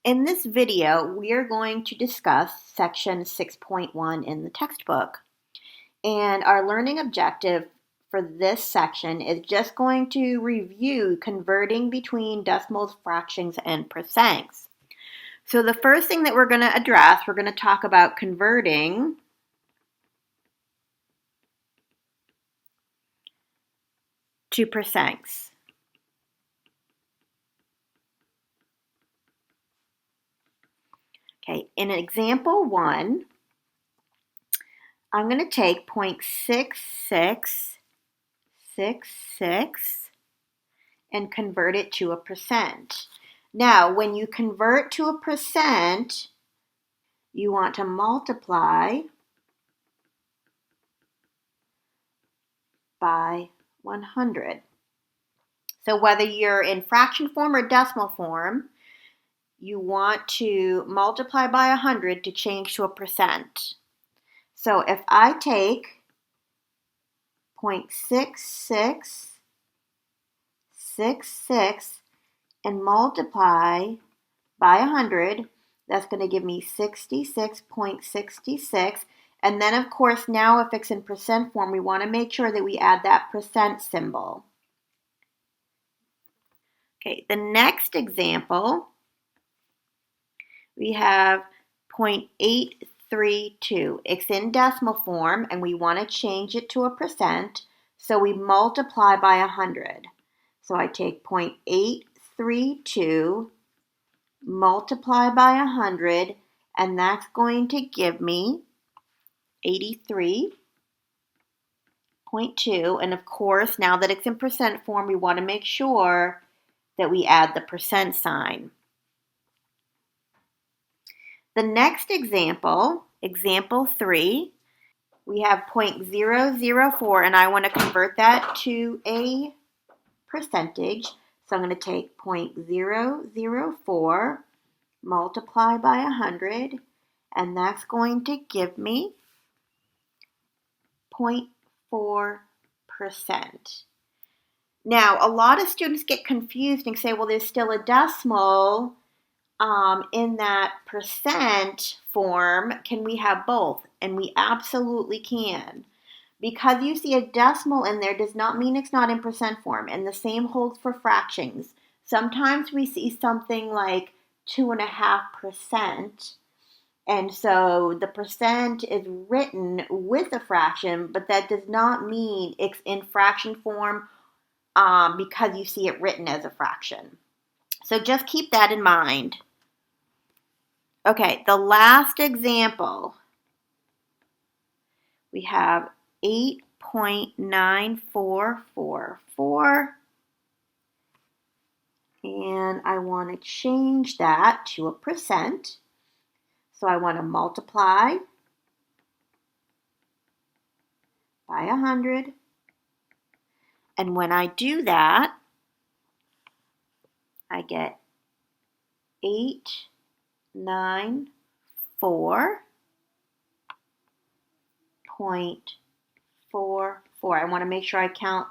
In this video, we are going to discuss section 6.1 in the textbook. And our learning objective for this section is just going to review converting between decimals, fractions, and percents. So the first thing that we're going to address, we're going to talk about converting to percents. Okay, in example 1, I'm going to take 0.6666 and convert it to a percent. Now, when you convert to a percent, you want to multiply by 100. So whether you're in fraction form or decimal form, you want to multiply by 100 to change to a percent. So if I take 0.6666 and multiply by 100, that's going to give me 66.66. And then, of course, now if it's in percent form, we want to make sure that we add that percent symbol. Okay, the next example, we have 0.832. It's in decimal form, and we want to change it to a percent, so we multiply by 100. So I take 0.832, multiply by 100, and that's going to give me 83.2. And of course, now that it's in percent form, we want to make sure that we add the percent sign. The next example, example 3, we have 0.004, and I want to convert that to a percentage. So I'm going to take 0.004, multiply by 100, and that's going to give me 0.4%. Now, a lot of students get confused and say, well, there's still a decimal in that percent form. Can we have both? And we absolutely can. Because you see a decimal in there does not mean it's not in percent form, and the same holds for fractions. Sometimes we see something like 2.5%, and so the percent is written with a fraction, but that does not mean it's in fraction form because you see it written as a fraction. So just keep that in mind. Okay, the last example, we have 8.9444, and I want to change that to a percent. So I want to multiply by 100, and when I do that, I get 894.44. I want to make sure I count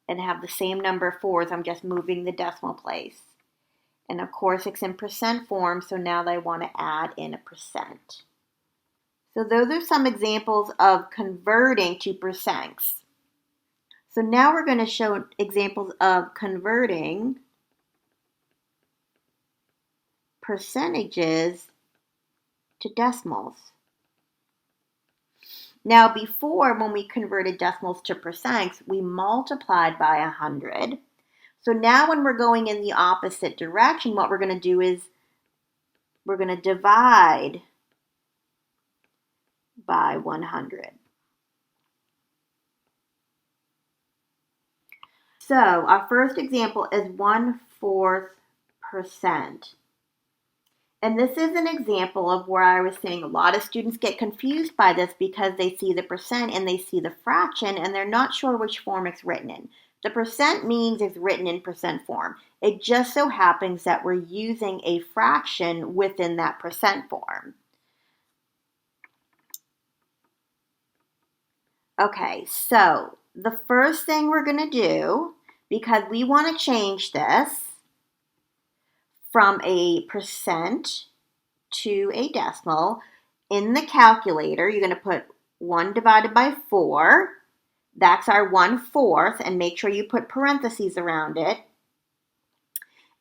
and have the same number of fours. I'm just moving the decimal place. And of course, it's in percent form, so now I want to add in a percent. So those are some examples of converting to percents. So now we're going to show examples of converting percentages to decimals. Now before, when we converted decimals to percents, we multiplied by 100. So now when we're going in the opposite direction, what we're going to do is we're going to divide by 100. So our first example is 1/4%. And this is an example of where I was saying a lot of students get confused by this because they see the percent and they see the fraction and they're not sure which form it's written in. The percent means it's written in percent form. It just so happens that we're using a fraction within that percent form. Okay, so the first thing we're going to do, because we want to change this from a percent to a decimal. In the calculator, you're going to put 1 divided by 4. That's our 1/4, and make sure you put parentheses around it.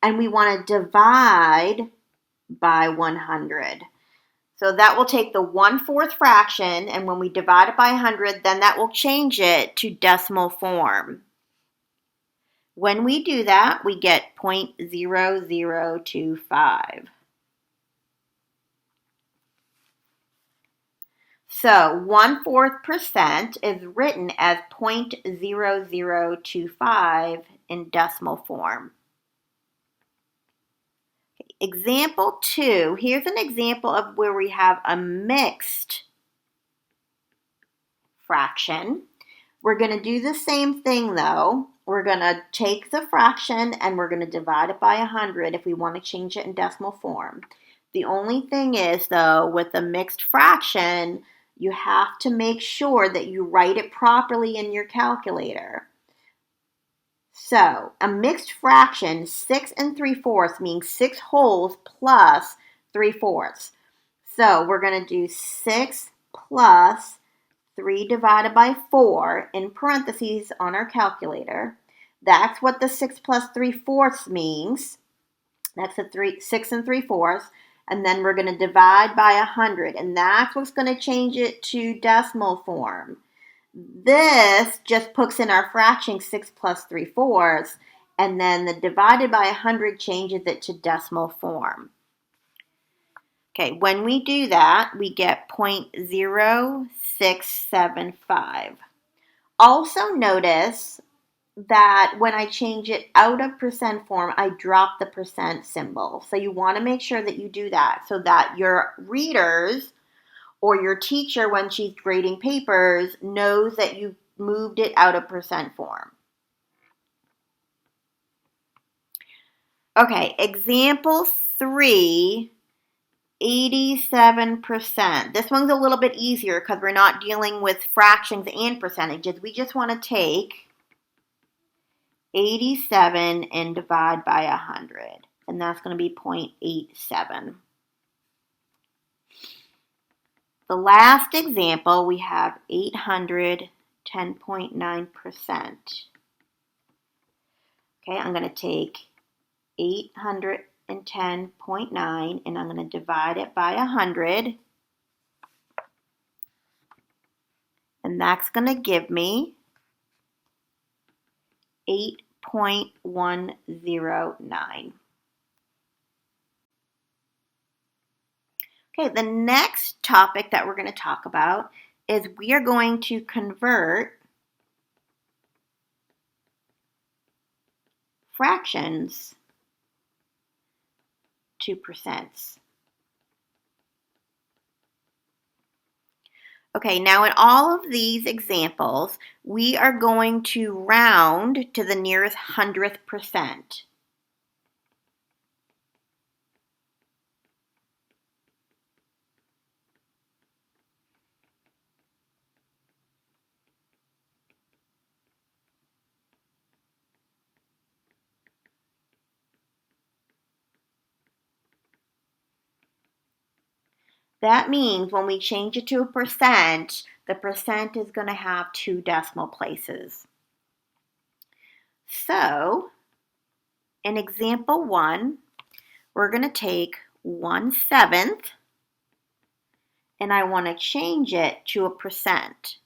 And we want to divide by 100. So that will take the 1/4 fraction, and when we divide it by 100, then that will change it to decimal form. When we do that, we get 0.0025. So 1/4% is written as 0.0025 in decimal form. Example 2, here's an example of where we have a mixed fraction. We're going to do the same thing though. We're going to take the fraction and we're going to divide it by 100 if we want to change it in decimal form. The only thing is though, with a mixed fraction, you have to make sure that you write it properly in your calculator. So, a mixed fraction, 6 3/4 means 6 wholes plus 3/4. So, we're going to do 6 plus 3 divided by 4 in parentheses on our calculator. That's what the 6 plus 3/4 means. That's the 6 3/4. And then we're going to divide by 100. And that's what's going to change it to decimal form. This just puts in our fraction 6 plus 3/4, and then the divided by 100 changes it to decimal form. Okay, when we do that, we get 0.0675. Also notice that when I change it out of percent form, I drop the percent symbol. So you want to make sure that you do that so that your readers or your teacher, when she's grading papers, knows that you moved it out of percent form. Okay, example 3, 87%. This one's a little bit easier because we're not dealing with fractions and percentages. We just want to take 87 and divide by 100, and that's going to be 0.87. The last example, we have 810.9%. Okay, I'm going to take 810.9 and I'm going to divide it by 100. And that's going to give me 8.109. Okay, the next topic that we're going to talk about is we are going to convert fractions to percents. Okay, now in all of these examples, we are going to round to the nearest 100th percent. That means when we change it to a percent, the percent is going to have 2 decimal places. So, in example 1, we're going to take 1/7 and I want to change it to a percent.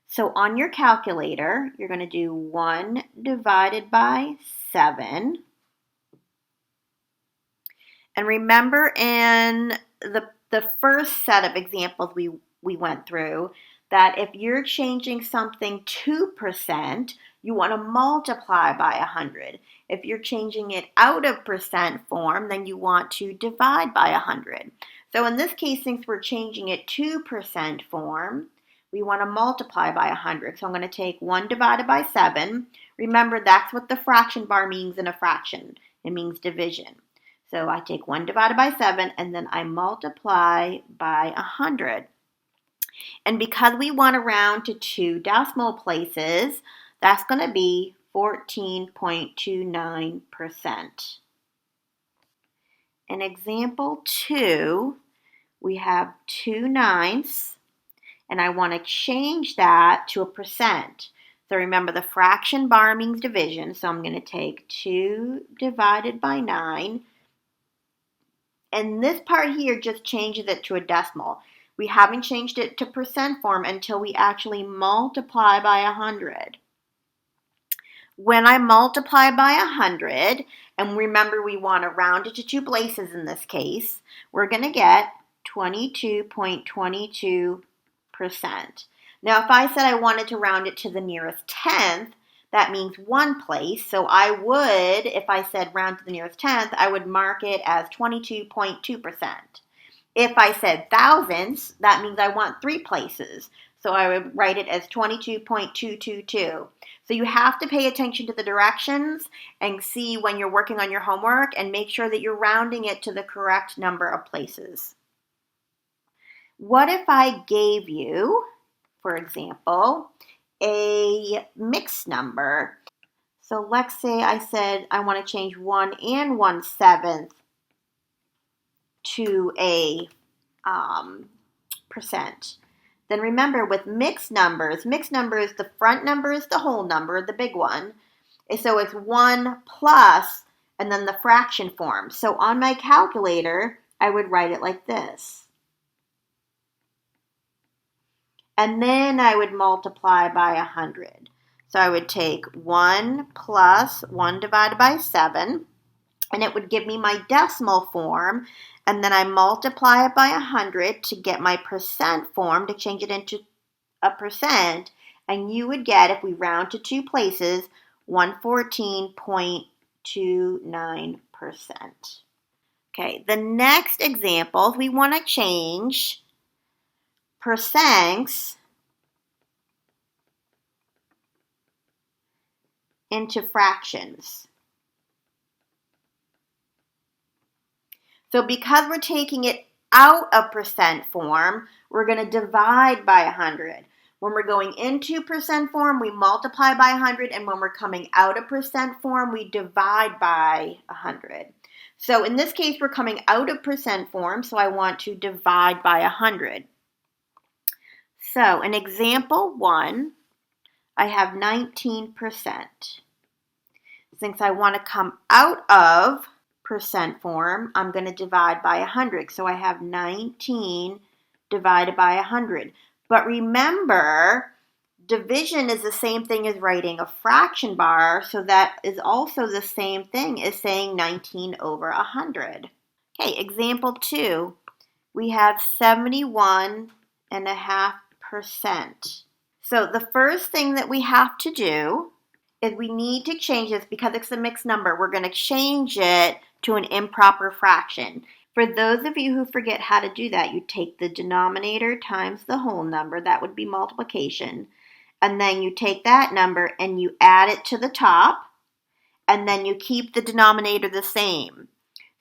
So on your calculator, you're going to do 1 divided by 7. And remember in the first set of examples we went through, that if you're changing something to percent, you want to multiply by 100. If you're changing it out of percent form, then you want to divide by 100. So in this case, since we're changing it to percent form, we want to multiply by 100. So I'm going to take 1 divided by 7. Remember, that's what the fraction bar means in a fraction. It means division. So I take 1 divided by 7 and then I multiply by 100. And because we want to round to 2 decimal places, that's going to be 14.29%. in example 2, we have 2/9, and I want to change that to a percent. So remember, the fraction bar means division, so I'm going to take 2 divided by 9. And this part here just changes it to a decimal. We haven't changed it to percent form until we actually multiply by 100. When I multiply by 100, and remember we want to round it to 2 places in this case, we're going to get 22.22%. Now if I said I wanted to round it to the nearest tenth, that means 1 place. So I would, if I said round to the nearest tenth, I would mark it as 22.2%. If I said thousandths, that means I want 3 places. So I would write it as 22.222. So you have to pay attention to the directions and see when you're working on your homework and make sure that you're rounding it to the correct number of places. What if I gave you, for example, a mixed number? So let's say I said I want to change 1 and 1/7 to a percent. Then remember, with mixed numbers, the front number is the whole number, the big one. So it's 1 plus and then the fraction form. So on my calculator, I would write it like this. And then I would multiply by 100. So I would take 1 plus 1 divided by 7, and it would give me my decimal form, and then I multiply it by 100 to get my percent form, to change it into a percent, and you would get, if we round to 2 places, 114.29%. Okay, the next example, we want to change percents into fractions. So because we're taking it out of percent form, we're going to divide by 100. When we're going into percent form, we multiply by 100, and when we're coming out of percent form, we divide by 100. So in this case, we're coming out of percent form, so I want to divide by 100. So in example 1, I have 19%. Since I want to come out of percent form, I'm going to divide by 100. So I have 19 divided by 100. But remember, division is the same thing as writing a fraction bar, so that is also the same thing as saying 19 over 100. Okay, example 2, we have 71.5%. So the first thing that we have to do is we need to change this, because it's a mixed number. We're going to change it to an improper fraction. For those of you who forget how to do that, you take the denominator times the whole number. That would be multiplication. And then you take that number and you add it to the top, and then you keep the denominator the same.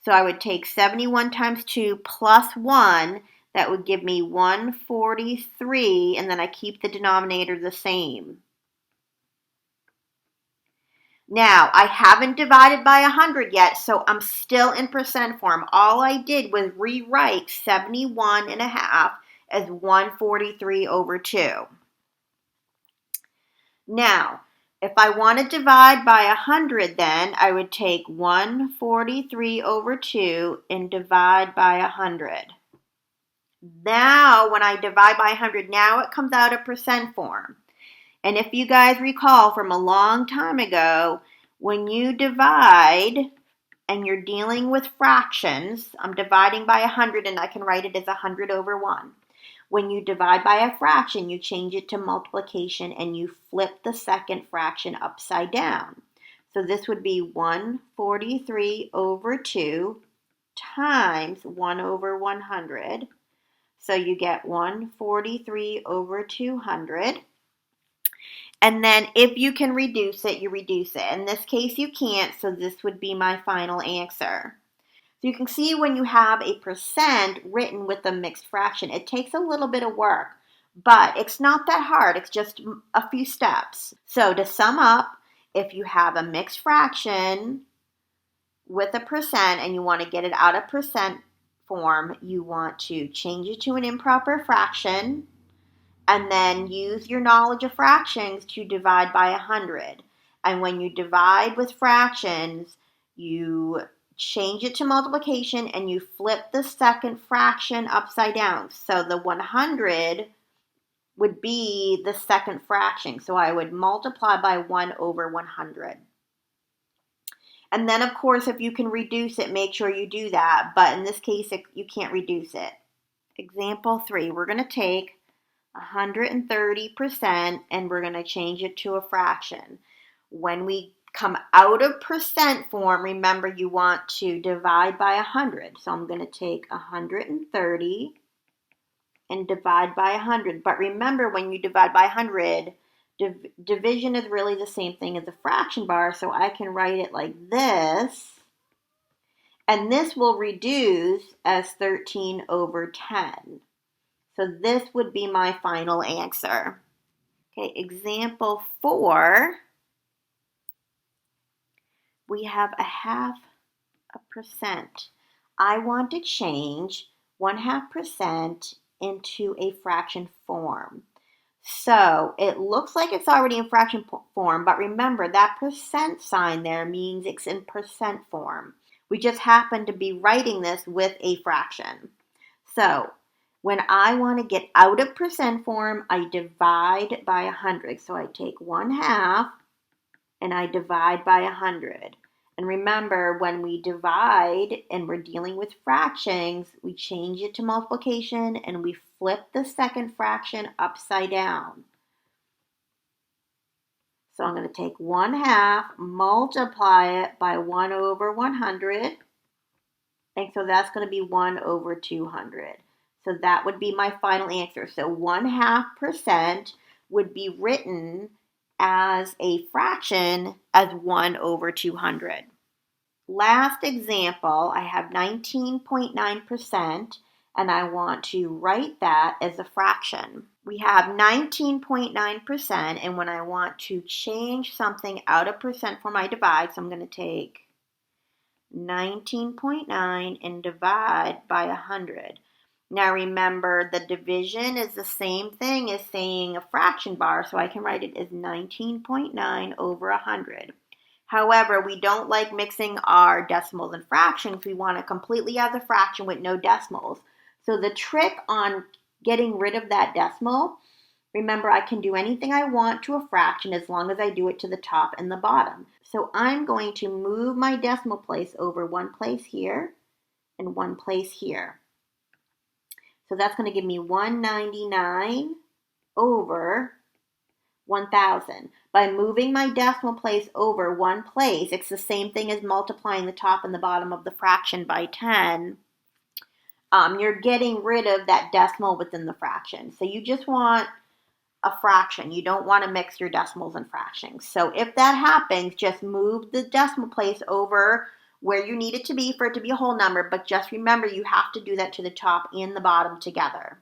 So I would take 71 times 2 plus 1. That would give me 143, and then I keep the denominator the same. Now, I haven't divided by 100 yet, so I'm still in percent form. All I did was rewrite 71.5 as 143 over 2. Now, if I want to divide by 100, then I would take 143 over 2 and divide by 100. Now, when I divide by 100, now it comes out of percent form. And if you guys recall from a long time ago, when you divide and you're dealing with fractions, I'm dividing by 100 and I can write it as 100 over 1. When you divide by a fraction, you change it to multiplication and you flip the second fraction upside down. So this would be 143 over 2 times 1 over 100. So you get 143 over 200. And then if you can reduce it, you reduce it. In this case, you can't, so this would be my final answer. So you can see when you have a percent written with a mixed fraction, it takes a little bit of work, but it's not that hard. It's just a few steps. So to sum up, if you have a mixed fraction with a percent and you want to get it out of percent form, you want to change it to an improper fraction and then use your knowledge of fractions to divide by 100. And when you divide with fractions, you change it to multiplication and you flip the second fraction upside down. So the 100 would be the second fraction. So I would multiply by 1 over 100. And then, of course, if you can reduce it, make sure you do that. But in this case, you can't reduce it. Example 3, we're going to take 130% and we're going to change it to a fraction. When we come out of percent form, remember you want to divide by 100. So I'm going to take 130 and divide by 100. But remember, when you divide by 100, division is really the same thing as a fraction bar, so I can write it like this. And this will reduce as 13 over 10. So this would be my final answer. Okay, example 4. We have 0.5%. I want to change 0.5% into a fraction form. So it looks like it's already in fraction form, but remember that percent sign there means it's in percent form. We just happen to be writing this with a fraction. So when I want to get out of percent form, I divide by 100. So I take 1/2 and I divide by 100. And remember, when we divide and we're dealing with fractions, we change it to multiplication and we flip the second fraction upside down. So I'm going to take 1/2, multiply it by 1 over 100. And so that's going to be 1 over 200. So that would be my final answer. So 0.5% would be written as a fraction as 1 over 200. Last example, I have 19.9% and I want to write that as a fraction. We have 19.9% and when I want to change something out of percent form, I divide. So I'm going to take 19.9 and divide by 100. Now remember, the division is the same thing as saying a fraction bar, so I can write it as 19.9 over 100. However, we don't like mixing our decimals and fractions. We want to completely have the fraction with no decimals. So the trick on getting rid of that decimal, remember I can do anything I want to a fraction as long as I do it to the top and the bottom. So I'm going to move my decimal place over one place here and one place here. So that's going to give me 199 over 1,000. By moving my decimal place over one place, it's the same thing as multiplying the top and the bottom of the fraction by 10. You're getting rid of that decimal within the fraction. So you just want a fraction. You don't want to mix your decimals and fractions. So if that happens, just move the decimal place over where you need it to be for it to be a whole number, but just remember you have to do that to the top and the bottom together.